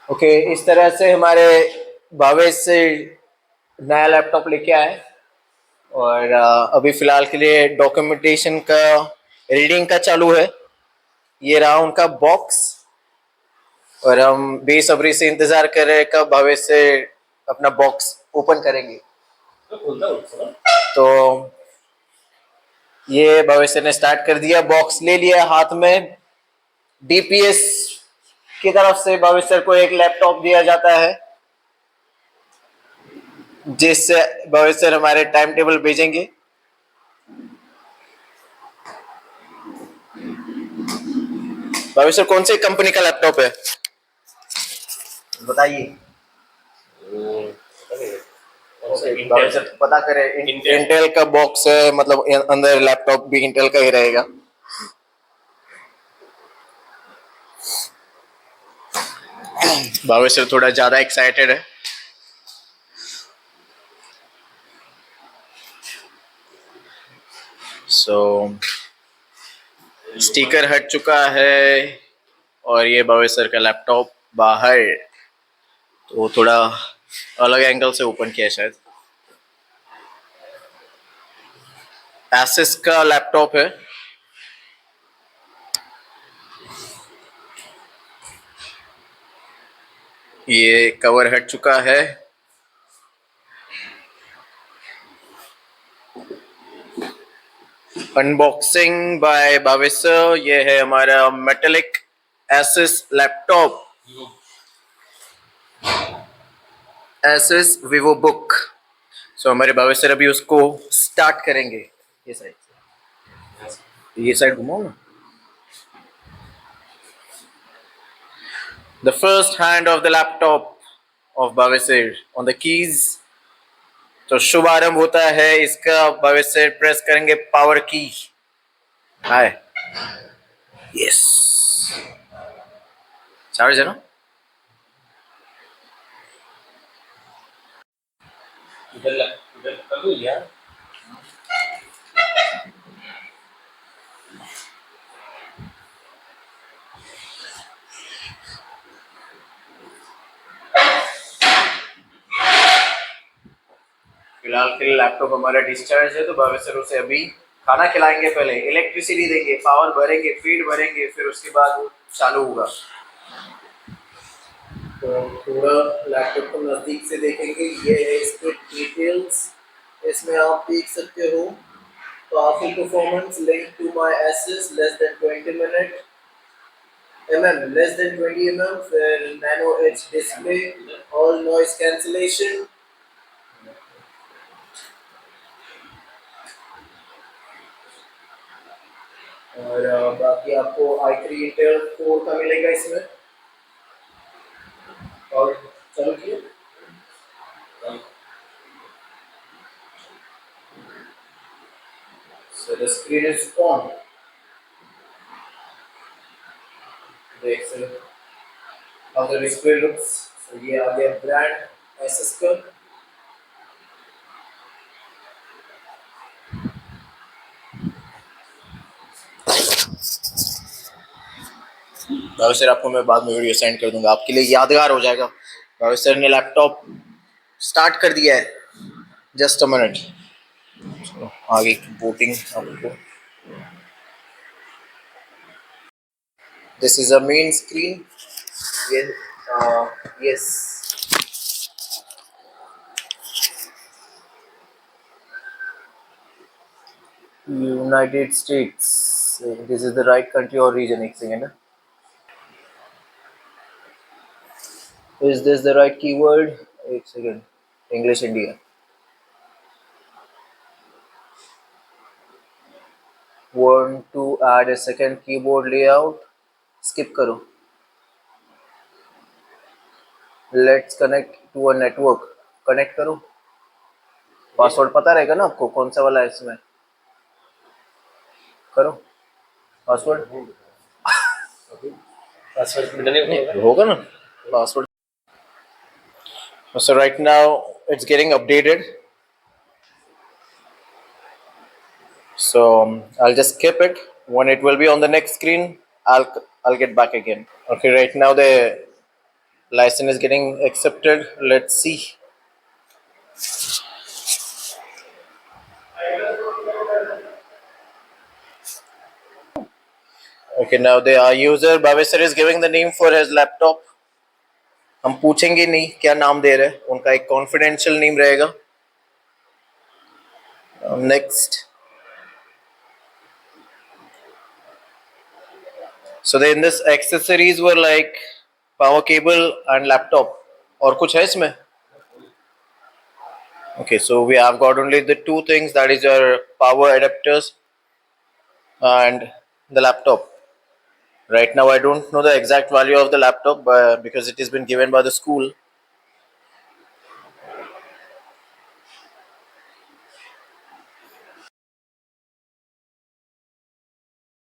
Okay, इस तरह से हमारे भावेश से नया लैपटॉप लेके आए और अभी फिलहाल के लिए डॉक्यूमेंटेशन का रीडिंग का चालू है। ये रहा उनका बॉक्स और हम बेसब्री से इंतजार कर रहे हैं कब भावेश से अपना बॉक्स ओपन करेंगे। तो ये भविष्य ने स्टार्ट कर दिया, बॉक्स ले लिया हाथ में। डीपीएस की तरफ से भविष्य को एक लैपटॉप दिया जाता है जिससे भविष्य हमारे टाइम टेबल भेजेंगे। भविष्य कौन सी कंपनी का लैपटॉप है बताइए। भविष्य पता करें। इंटेल का बॉक्स है, मतलब अंदर लैपटॉप भी इंटेल का ही रहेगा। भविष्य थोड़ा ज्यादा एक्साइटेड है। सो स्टिकर हट चुका है और ये भविष्य का लैपटॉप बाहर, तो थोड़ा अलग एंगल से ओपन किया शायद। एसएस का लैपटॉप है। ये कवर हट चुका है। अनबॉक्सिंग बाय भविष्य। ये है हमारा metallic SS laptop, SS Vivobook. So हमारे भविष्य अभी उसको स्टार्ट करेंगे। ये साइड घुमाओ ना। The first hand of the laptop off भविष्य ऑन द कीज। तो शुभारंभ होता है इसका। भविष्य प्रेस करेंगे पावर की। हाय, यस, चार्ज है ना। इधर कर दो यार। फिलहाल के लिए लैपटॉप हमारा डिस्चार्ज है, तो भविष्य उसे अभी खाना खिलाएंगे। पहले इलेक्ट्रिसिटी देंगे, पावर भरेंगे, फीड भरेंगे, फिर उसके बाद वो चालू होगा। तो थोड़ा लैपटॉप को नजदीक से देखेंगे। ये है इसके डिटेल्स। इसमें आप देख सकते हो powerful performance linked to my ASUS less than 20 minute less than 20 फिर nano edge display, all noise cancellation। और बाकी आपको i3 इंटेल कोर का मिलेगा इसमें। और चलो किए। So the screen is on। देख सकते हो how the display looks। So ये आ गया ब्रांड ASUS का। भावेश सर आपको मैं बाद में वीडियो सेंड कर दूंगा, आपके लिए यादगार हो जाएगा। भावेश सर ने लैपटॉप स्टार्ट कर दिया है। जस्ट अ मिनट, आगे की बोटिंग आपको। This is a main screen. Yes, United States. This is the right country or region. एक second, is this the right keyword? एक second, English India. Want to add a second keyboard layout? Skip करो। Let's connect to a network। Connect करो। Password पता रहेगा ना आपको कौन सा वाला है इसमें। करो पासवर्ड। पासवर्ड होगा ना password. So right now it's getting updated. So I'll just skip it. When it will be on the next screen, I'll get back again. Okay, right now the license is getting accepted. Let's see. Okay, now the user Bhavesh sir is giving the name for his laptop. हम पूछेंगे नहीं क्या नाम दे रहे हैं, उनका एक confidential name रहेगा. Next. So then this accessories were like power cable and laptop. और कुछ है इसमें? Okay, so we have got only the two things, that is your power adapters and the laptop. Right now I don't know the exact value of the laptop because it has been given by the school.